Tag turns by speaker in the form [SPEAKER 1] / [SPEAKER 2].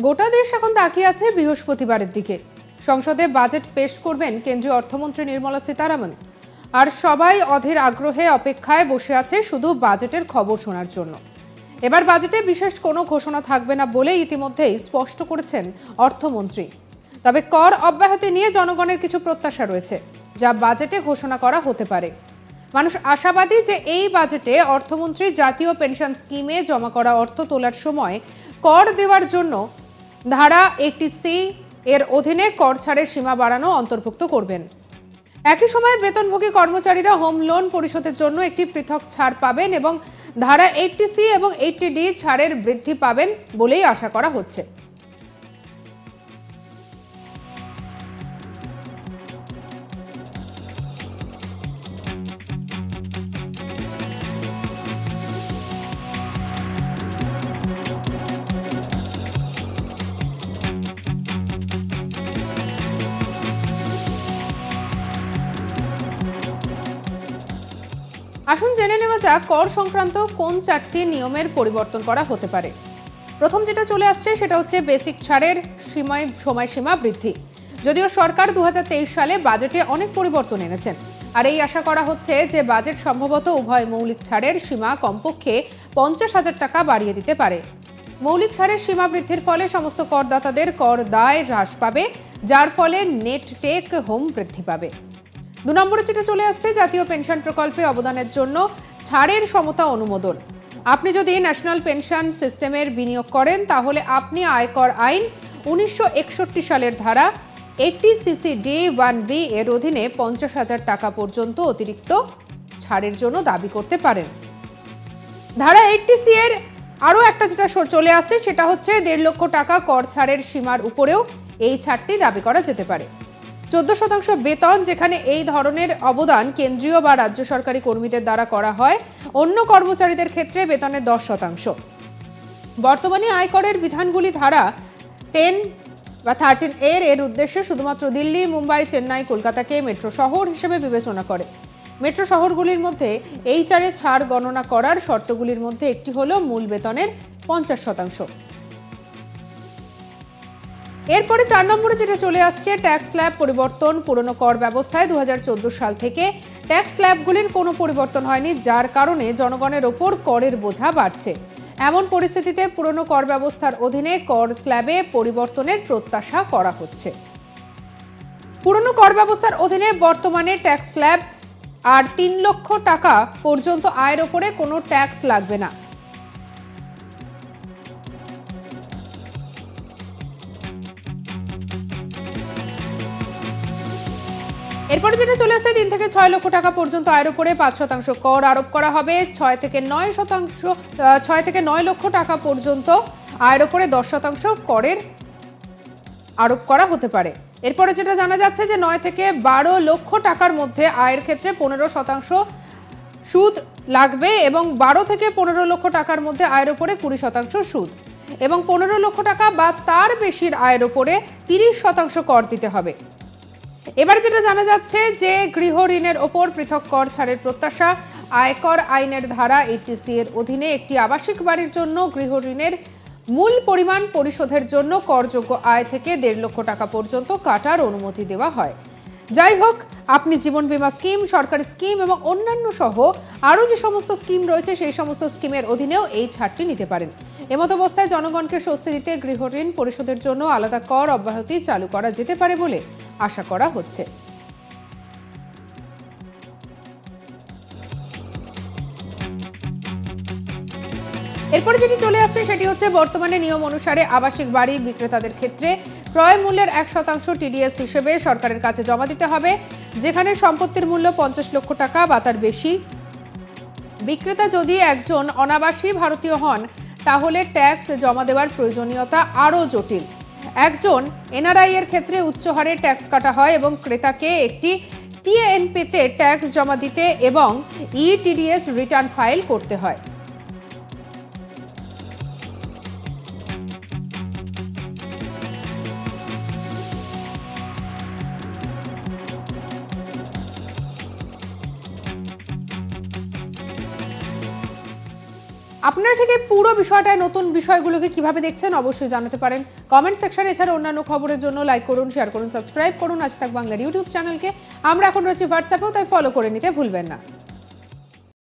[SPEAKER 1] গোটা দেশ এখন তাকিয়ে আছে বৃহস্পতিবারের দিকে। সংসদে বাজেট পেশ করবেন কেন্দ্রীয় অর্থমন্ত্রী নির্মলা সীতারামন। আর সবাই অধীর আগ্রহে অপেক্ষায় বসে আছে শুধু বাজেটের খবর শোনার জন্য। এবার বাজেটে বিশেষ কোনো ঘোষণা থাকবে না বলে ইতিমধ্যেই স্পষ্ট করেছেন অর্থমন্ত্রী। তবে কর অব্যাহতি নিয়ে জনগণের কিছু প্রত্যাশা রয়েছে, যা বাজেটে ঘোষণা করা হতে পারে। মানুষ আশাবাদী যে এই বাজেটে অর্থমন্ত্রী জাতীয় পেনশন স্কিমে জমা করা অর্থ তোলার সময় কর দেওয়ার জন্য ধারা 80C এর অধীনে কর ছাড়ের সীমা বাড়ানো অন্তর্ভুক্ত করবেন। একই সময়ে বেতনভোগী কর্মচারীরা হোম লোন পরিশোধের জন্য একটি পৃথক ছাড় পাবেন এবং ধারা 80C এবং 80D ছাড়ের বৃদ্ধি পাবেন বলেই আশা করা হচ্ছে। আসুন জেনে নেওয়া যাক কর সংক্রান্ত কোন 4টি নিয়মের পরিবর্তন করা হতে পারে। প্রথম যেটা চলে আসছে সেটা হচ্ছে বেসিক ছাড়ের সময়সীমা বৃদ্ধি। যদিও সরকার 2023 সালে বাজেটে অনেক পরিবর্তন এনেছেন, আর এই আশা করা হচ্ছে যে বাজেট সম্ভবত উভয় মৌলিক ছাড়ের সীমা কমপক্ষে 50,000 টাকা বাড়িয়ে দিতে পারে। মৌলিক ছাড়ের সীমা বৃদ্ধির ফলে সমস্ত করদাতাদের কর দায় হ্রাস পাবে, যার ফলে নেট টেক হোম বৃদ্ধি পাবে। 2 নম্বরে যেটা চলে আসছে জাতীয় পেনশন প্রকল্পে অবদানের জন্য ছাড়ের সমতা অনুমোদন। আপনি যদি ন্যাশনাল পেনশন সিস্টেমের বিনিয়োগ করেন তাহলে আপনি আয়কর আইন 1961 সালের ধারা 80CCD1B এর অধীনে 50,000 টাকা পর্যন্ত অতিরিক্ত ছাড়ের জন্য দাবি করতে পারেন। ধারা 80C এর আরও একটা যেটা চলে আসছে সেটা হচ্ছে 1.5 লক্ষ টাকা কর ছাড়ের সীমার উপরেও এই ছাড়টি দাবি করা যেতে পারে। 14% বেতন, যেখানে এই ধরনের অবদান কেন্দ্রীয় বা রাজ্য সরকারি কর্মীদের দ্বারা করা হয়, অন্য কর্মচারীদের ক্ষেত্রে বেতনের 10%। বর্তমানে আয়করের বিধানগুলি ধারা 10 বা 13A এর উদ্দেশ্যে শুধুমাত্র দিল্লি, মুম্বাই, চেন্নাই, কলকাতাকে মেট্রো শহর হিসেবে বিবেচনা করে। মেট্রো শহরগুলির মধ্যে এই ছাড় গণনা করার শর্তগুলির মধ্যে একটি হলো মূল বেতনের 50%। এরপরে 4 নম্বরে যেটা চলে আসছে ট্যাক্স স্ল্যাব পরিবর্তন। পুরনো কর ব্যবস্থায় 2014 সাল থেকে ট্যাক্স স্ল্যাবগুলির কোনো পরিবর্তন হয়নি, যার কারণে জনগণের ওপর করের বোঝা বাড়ছে। এমন পরিস্থিতিতে পুরনো কর ব্যবস্থার অধীনে কর স্ল্যাবে পরিবর্তনের প্রত্যাশা করা হচ্ছে। পুরনো কর ব্যবস্থার অধীনে বর্তমানে ট্যাক্স স্ল্যাব আর 3 লক্ষ টাকা পর্যন্ত আয়ের ওপরে কোনো ট্যাক্স লাগবে না। এরপরে যেটা চলে আসছে 3 থেকে 6 লক্ষ টাকা পর্যন্ত আয়ের উপরে 5% কর আরোপ করা হবে। 6 থেকে 9 লক্ষ টাকা পর্যন্ত আয়ের উপরে 10% করের আরোপ করা হতে পারে। এরপরে যেটা জানা যাচ্ছে যে 9 থেকে 12 লক্ষ টাকার মধ্যে আয়ের ক্ষেত্রে 15% সুদ লাগবে এবং 12 থেকে 15 লক্ষ টাকার মধ্যে আয়ের উপরে 20% সুদ এবং 15 লক্ষ টাকা বা তার বেশির আয়ের উপরে 30% কর দিতে হবে। এবার যেটা জানা যাচ্ছে যে গৃহ ঋণের ওপর পৃথক কর ছাড়ের প্রত্যাশা। আয়কর আইনের ধারা 80C এর অধীনে একটি আবাসিক বাড়ির জন্য গৃহ ঋণের মূল পরিমাণ পরিশোধের জন্য করযোগ্য আয় থেকে 1.5 লক্ষ টাকা পর্যন্ত কাটার অনুমতি দেওয়া হয়। যাই হোক, আপনি জীবন বীমা স্কিম, সরকারি স্কিম এবং অন্যান্য সহ আরও যে সমস্ত স্কিম রয়েছে সেই সমস্ত স্কিমের অধীনেও এই ছাড়টি নিতে পারেন। এমত অবস্থায় জনগণকে স্বস্তি দিতে গৃহ ঋণ পরিশোধের জন্য আলাদা কর অব্যাহতি চালু করা যেতে পারে বলে আশা করা হচ্ছে। এরপরে যেটি চলে আসছে সেটি হচ্ছে বর্তমানে নিয়ম অনুসারে আবাসিক বাড়ি বিক্রেতাদের ক্ষেত্রে ক্রয় মূল্যের 1% TDS হিসেবে সরকারের কাছে জমা দিতে হবে, যেখানে সম্পত্তির মূল্য 50 লক্ষ টাকা বা তার বেশি। বিক্রেতা যদি একজন অনাবাসী ভারতীয় হন তাহলে ট্যাক্স জমা দেওয়ার প্রয়োজনীয়তা আরও জটিল। একজন NRI এর ক্ষেত্রে উচ্চ হারে ট্যাক্স কাটা হয় এবং ক্রেতাকে একটি TNP-তে ট্যাক্স জমা দিতে এবং ETDS রিটার্ন ফাইল করতে হয়। আপনারা ঠিক এই পুরো বিষয়টায় নতুন বিষয়গুলোকে কিভাবে দেখছেন অবশ্যই জানাতে পারেন কমেন্ট সেকশনে। এছাড়া অন্যান্য খবরের জন্য লাইক করুন, শেয়ার করুন, সাবস্ক্রাইব করুন আজ তাক বাংলার ইউটিউব চ্যানেলকে। আমরা এখন রয়েছি হোয়াটসঅ্যাপেও, তাই ফলো করে নিতে ভুলবেন না।